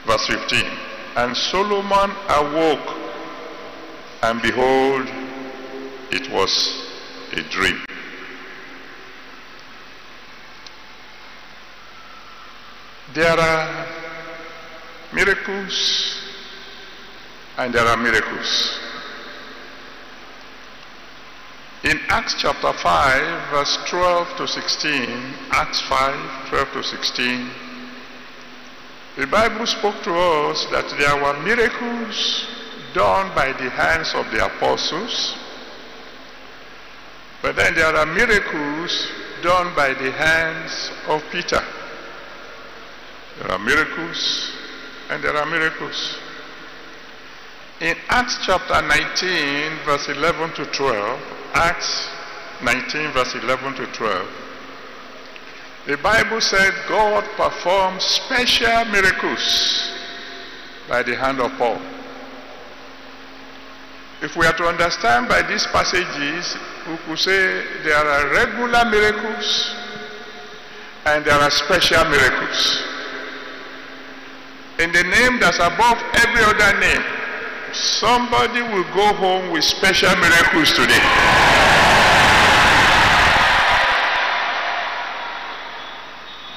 Verse 15. And Solomon awoke, and behold, it was a dream. There are miracles and there are miracles. In Acts chapter 5, verse 12 to 16, Acts 5, 12 to 16, the Bible spoke to us that there were miracles done by the hands of the apostles, but then there are miracles done by the hands of Peter. There are miracles and there are miracles. In Acts chapter 19, verse 11 to 12, Acts 19, verse 11 to 12, the Bible said God performed special miracles by the hand of Paul. If we are to understand by these passages, we could say there are regular miracles and there are special miracles. In the name that's above every other name, somebody will go home with special miracles today.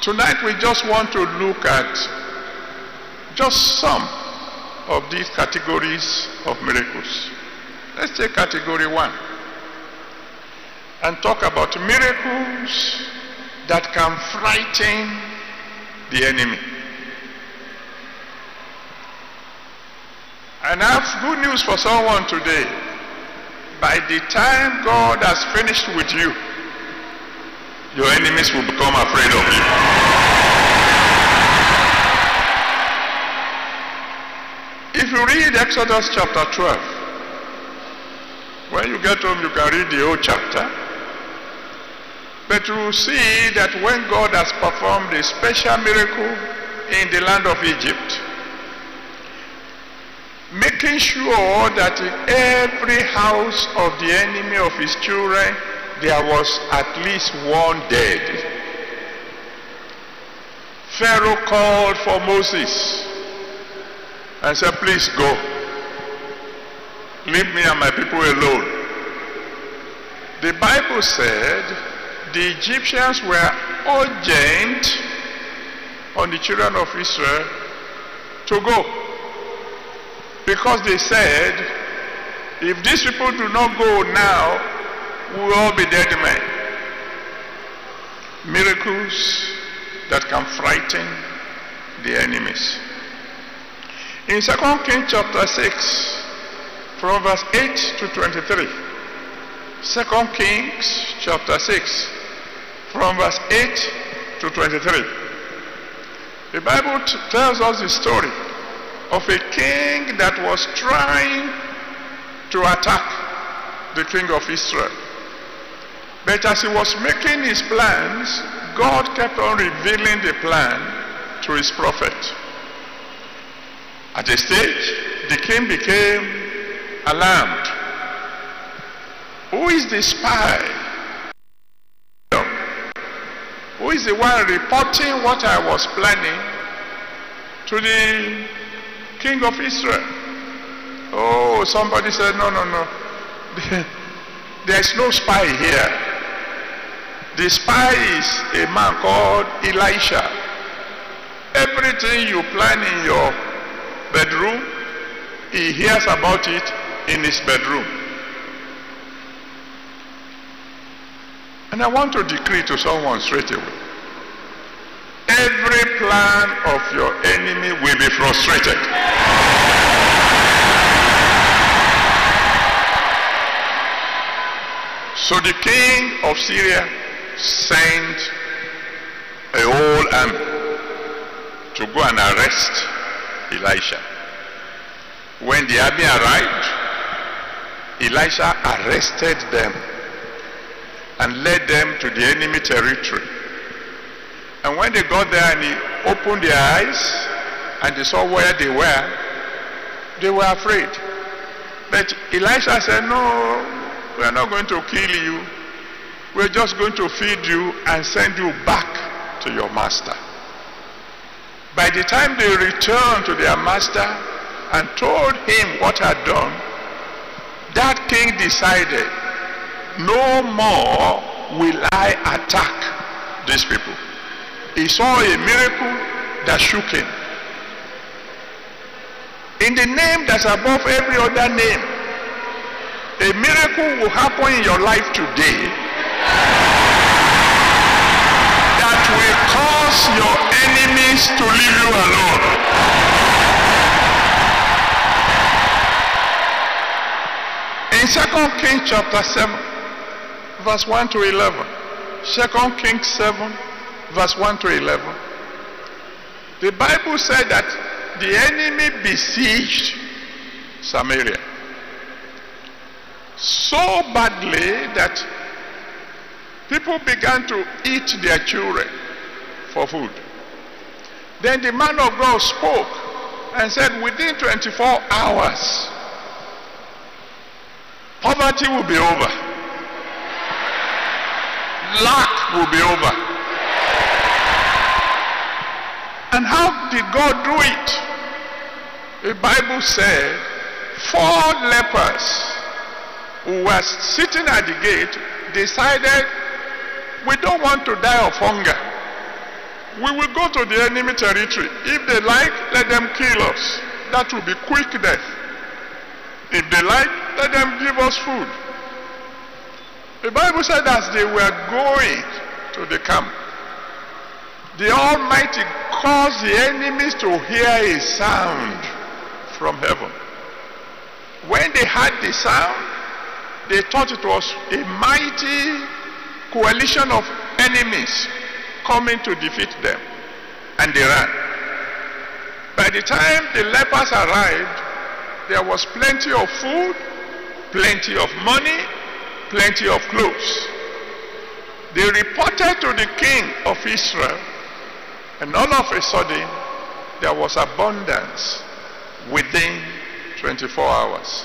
Tonight we just want to look at just some of these categories of miracles. Let's take category 1 and talk about miracles that can frighten the enemy. And I have good news for someone today. By the time God has finished with you, your enemies will become afraid of you. If you read Exodus chapter 12, when you get home you can read the whole chapter, but you will see that when God has performed a special miracle in the land of Egypt, making sure that in every house of the enemy of his children there was at least one dead. Pharaoh called for Moses and said, please go. Leave me and my people alone. The Bible said the Egyptians were urgent on the children of Israel to go, because they said, if these people do not go now, we will all be dead men. Miracles that can frighten the enemies. In 2 Kings chapter 6, from verse 8 to 23. 2 Kings chapter 6, from verse 8 to 23. The Bible tells us the story of a king that was trying to attack the king of Israel. But as he was making his plans, God kept on revealing the plan to his prophet. At a stage, the king became alarmed. Who is the spy? Who is the one reporting what I was planning to the king of Israel? Oh, somebody said, no. There's no spy here. The spy is a man called Elisha. Everything you plan in your bedroom, he hears about it in his bedroom. And I want to decree to someone straight away, every plan of your enemy will be frustrated. So the king of Syria sent a whole army to go and arrest Elisha. When the army arrived, Elisha arrested them and led them to the enemy territory. And when they got there and he opened their eyes and they saw where they were afraid. But Elisha said, no, we are not going to kill you. We're just going to feed you and send you back to your master. By the time they returned to their master and told him what had done, that king decided, no more will I attack these people. He saw a miracle that shook him. In the name that's above every other name, a miracle will happen in your life today that will cause your enemies to leave you alone. In 2 Kings chapter 7, verse 1 to 11. 2 Kings 7, verse 1 to 11. The Bible said that the enemy besieged Samaria so badly that people began to eat their children for food. Then the man of God spoke and said, within 24 hours, poverty will be over. Lack will be over. And how did God do it? The Bible said 4 lepers who were sitting at the gate decided, we don't want to die of hunger. We will go to the enemy territory. If they like, let them kill us. That will be quick death. If they like, let them give us food. The Bible said as they were going to the camp, the Almighty caused the enemies to hear a sound from heaven. When they heard the sound, they thought it was a mighty coalition of enemies coming to defeat them, and they ran. By the time the lepers arrived, there was plenty of food, plenty of money, plenty of clothes. They reported to the king of Israel, and all of a sudden there was abundance within 24 hours.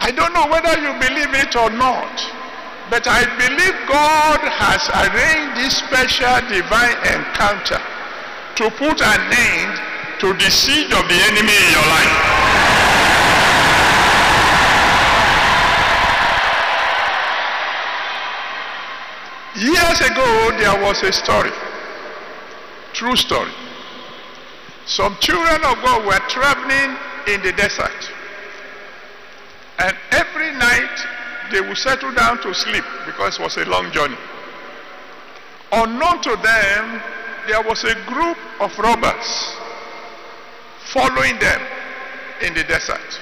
I don't know whether you believe it or not, but I believe God has arranged this special divine encounter to put an end to the siege of the enemy in your life. Years ago, there was a story, true story. Some children of God were traveling in the desert, and every night they would settle down to sleep because it was a long journey. Unknown to them, there was a group of robbers following them in the desert.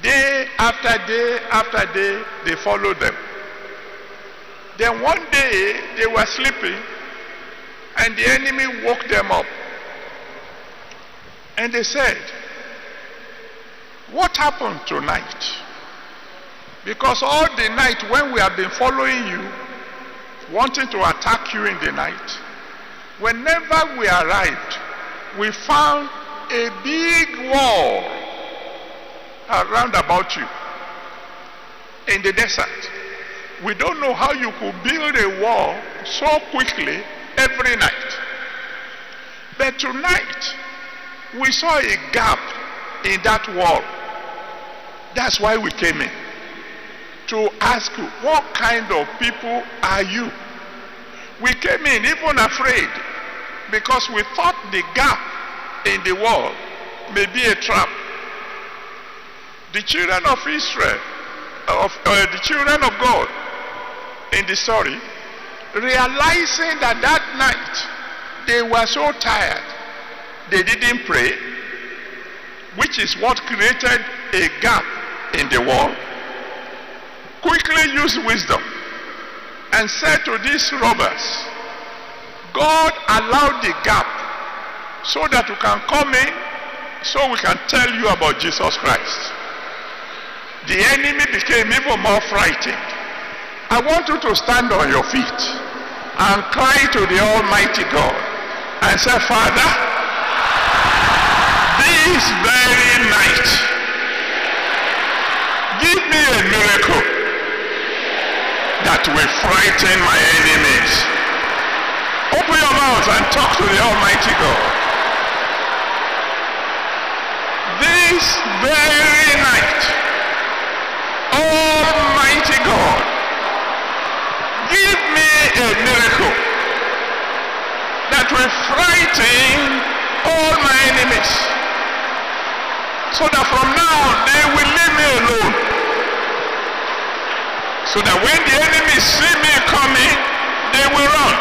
Day after day after day, they followed them. Then one day, they were sleeping, and the enemy woke them up. And they said, what happened tonight? Because all the night when we have been following you, wanting to attack you in the night, whenever we arrived, we found a big wall around about you in the desert. We don't know how you could build a wall so quickly every night. But tonight, we saw a gap in that wall. That's why we came in, to ask you, what kind of people are you? We came in even afraid, because we thought the gap in the wall may be a trap. The children of Israel, the children of God in the story, realizing that that night they were so tired, they didn't pray, which is what created a gap in the wall, quickly used wisdom and said to these robbers, God allowed the gap so that you can come in, so we can tell you about Jesus Christ. The enemy became even more frightened. I want you to stand on your feet and cry to the Almighty God and say, Father, this very night, give me a miracle that will frighten my enemies. Open your mouth and talk to the Almighty God. This very night, Almighty God, give me a miracle that will frighten all my enemies, so that from now they will leave me alone, so that when the enemies see me coming, they will run.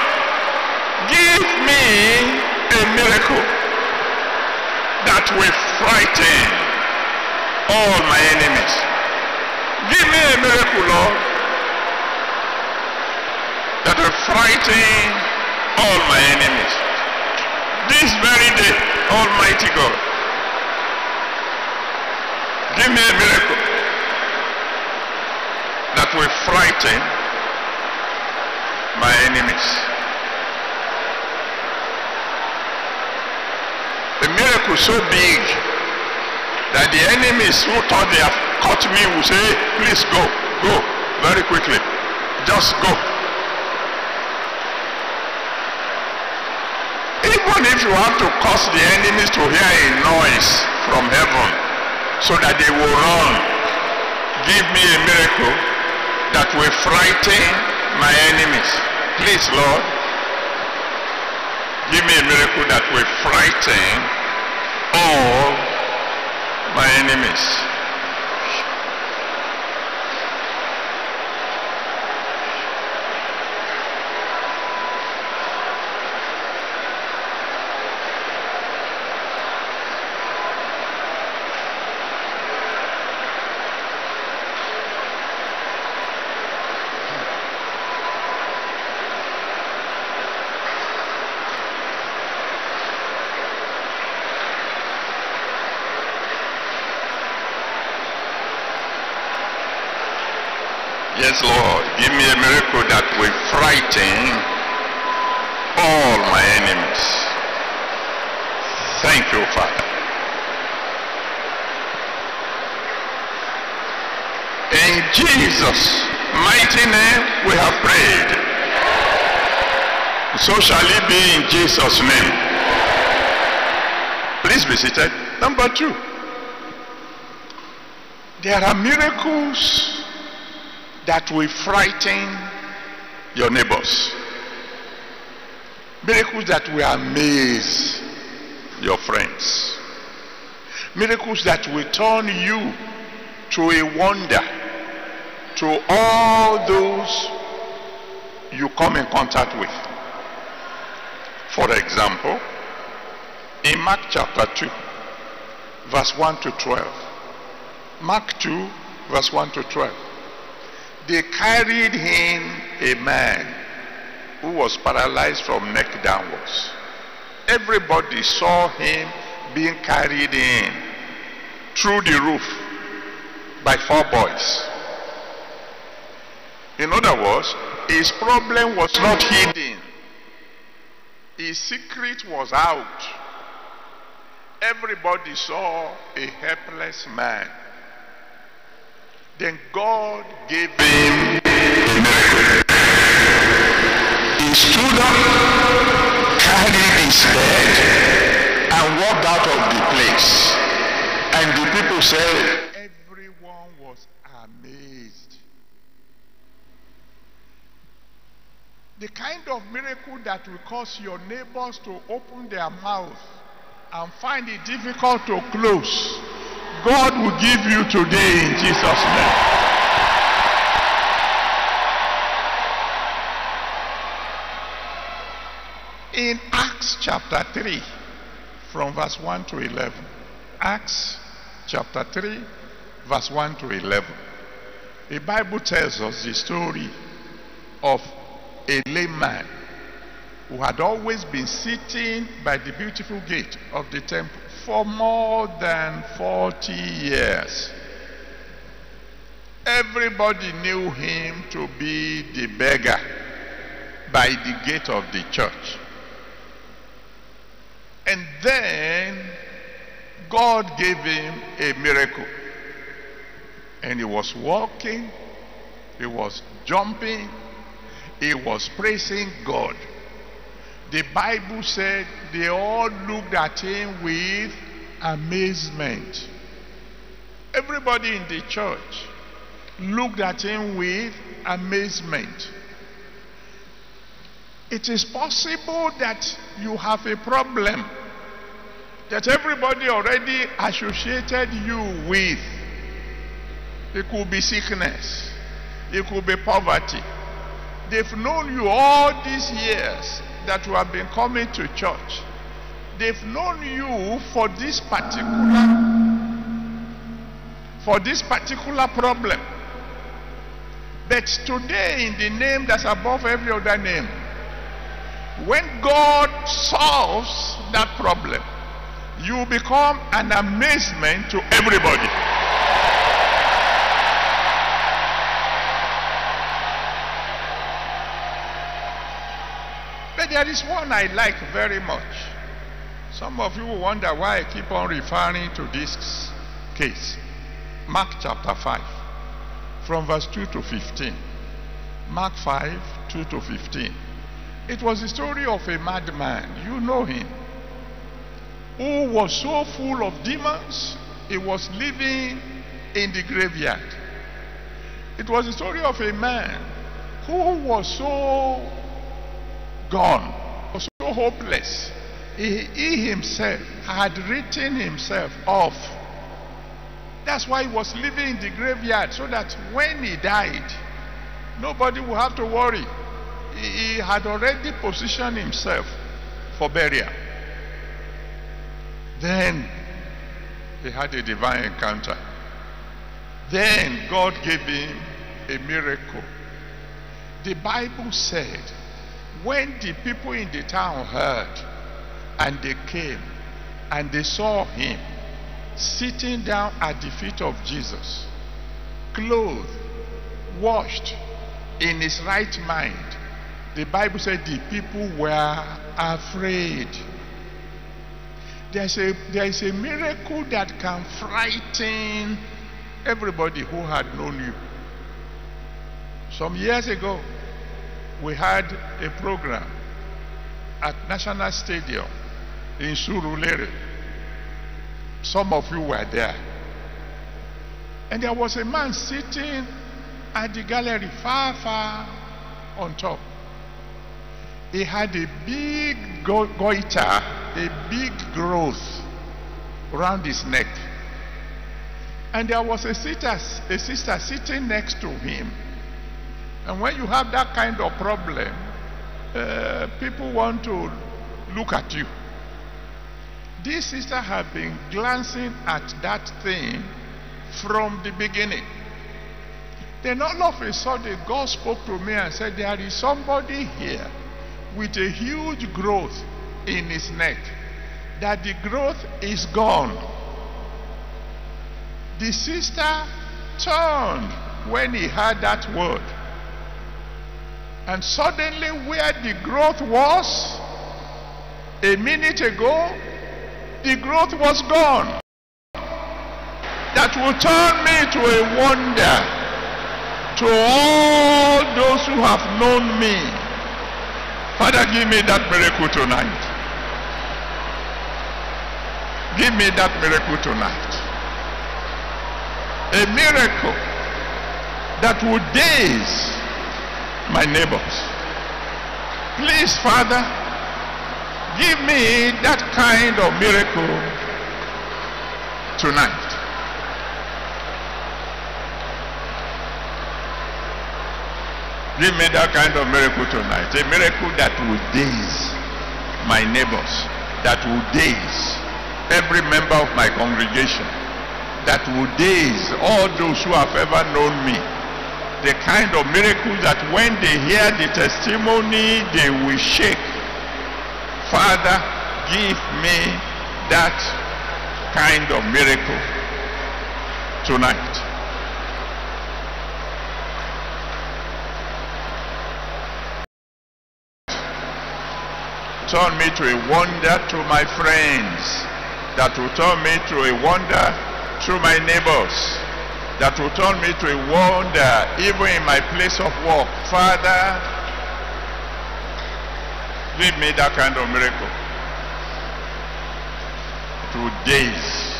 Give me a miracle that will frighten all my enemies. Give me a miracle, Lord, that will frighten all my enemies. This very day, Almighty God, give me a miracle that will frighten my enemies. A miracle so big that the enemies who thought they have caught me will say, please go, go, very quickly, just go. Even if you have to cause the enemies to hear a noise from heaven so that they will run, give me a miracle that will frighten my enemies. Please, Lord, give me a miracle that will frighten all my enemies. Yes, Lord, give me a miracle that will frighten all my enemies. Thank you, Father. In Jesus' mighty name we have prayed. So shall it be in Jesus' name. Please be seated. Number 2. There are miracles that will frighten your neighbors. Miracles that will amaze your friends. Miracles that will turn you to a wonder to all those you come in contact with. For example, in Mark chapter 2, verse 1 to 12. Mark 2, verse 1 to 12. They carried him, a man who was paralyzed from neck downwards. Everybody saw him being carried in through the roof by 4 boys. In other words, his problem was not hidden. His secret was out. Everybody saw a helpless man. Then God gave him a miracle. He stood up, carried his bed, and walked out of the place. And the people said, everyone was amazed. The kind of miracle that will cause your neighbors to open their mouth and find it difficult to close, God will give you today in Jesus' name. In Acts chapter 3, from verse 1 to 11. Acts chapter 3, verse 1 to 11. The Bible tells us the story of a lame man who had always been sitting by the beautiful gate of the temple for more than 40 years. Everybody knew him to be the beggar by the gate of the church. And then God gave him a miracle. And he was walking, he was jumping, he was praising God. The Bible said they all looked at him with amazement. Everybody in the church looked at him with amazement. It is possible that you have a problem that everybody already associated you with. It could be sickness. It could be poverty. They've known you all these years that you have been coming to church. They've known you for this particular problem. But today, in the name that's above every other name, when God solves that problem, you become an amazement to everybody. But there is one I like very much. Some of you will wonder why I keep on referring to this case. Mark chapter 5, from verse 2 to 15. Mark 5, 2 to 15. It was the story of a madman, you know him, who was so full of demons, he was living in the graveyard. It was the story of a man who was so gone, was so hopeless. He himself had written himself off. That's why he was living in the graveyard, so that when he died, nobody would have to worry. He had already positioned himself for burial. Then he had a divine encounter. Then God gave him a miracle. The Bible said, when the people in the town heard, and they came, and they saw him sitting down at the feet of Jesus, clothed, washed, in his right mind, the Bible said the people were afraid. There is a miracle that can frighten everybody who had known you. Some years ago, we had a program at National Stadium in Surulere. Some of you were there. And there was a man sitting at the gallery far, far on top. He had a big goiter, a big growth around his neck. And there was a sister sitting next to him. And when you have that kind of problem, people want to look at you. This sister had been glancing at that thing from the beginning. Then all of a sudden, God spoke to me and said, there is somebody here with a huge growth in his neck, that the growth is gone. The sister turned when he heard that word, and suddenly where the growth was a minute ago, the growth was gone. That will turn me to a wonder to all those who have known me. Father, give me that miracle tonight. Give me that miracle tonight. A miracle that will daze my neighbors. Please, Father, give me that kind of miracle tonight. Give me that kind of miracle tonight. A miracle that will daze my neighbors, that will daze every member of my congregation, that will daze all those who have ever known me. The kind of miracle that when they hear the testimony, they will shake. Father, give me that kind of miracle tonight. Turn me to a wonder to my friends, that will turn me to a wonder to my neighbors, that will turn me to a wonder even in my place of work. Father, Give me that kind of miracle. 2 days,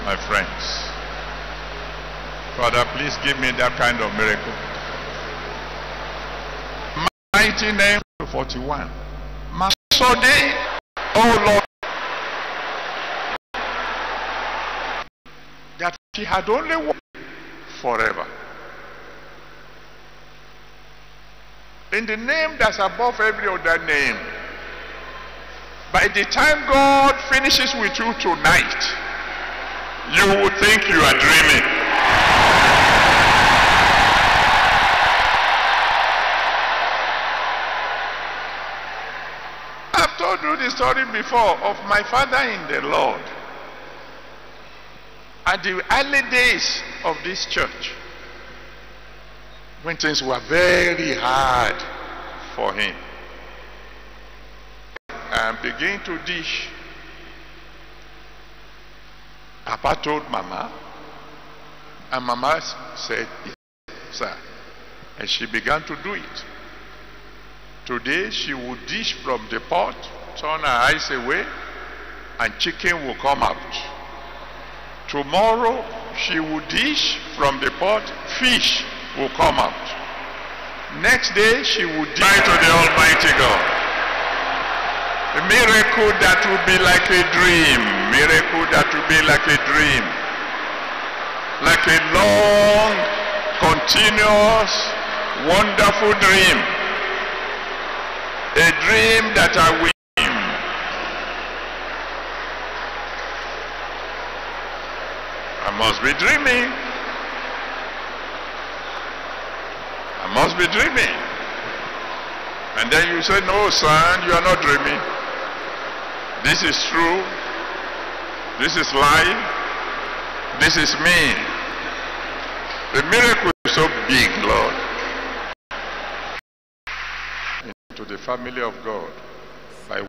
my friends. Father, please give me that kind of miracle. Mighty name 41. Masode, oh Lord, that she had only one forever. In the name that's above every other name. By the time God finishes with you tonight, you will think you are dreaming. I've told you the story before of my father in the Lord. At the early days of this church, when things were very hard for him, and began to dish, Papa told Mama, and Mama said, yes, sir. And she began to do it. Today she would dish from the pot, turn her eyes away, and chicken will come out. Tomorrow she would dish from the pot, fish will come out. Next day she would dish to the Almighty God. A miracle that will be like a dream. Miracle that will be like a dream. Like a long, continuous, wonderful dream. A dream that I will. I must be dreaming. I must be dreaming. And then you say, no, son, you are not dreaming. This is true. This is life. This is me. The miracle is so big, Lord. Into the family of God.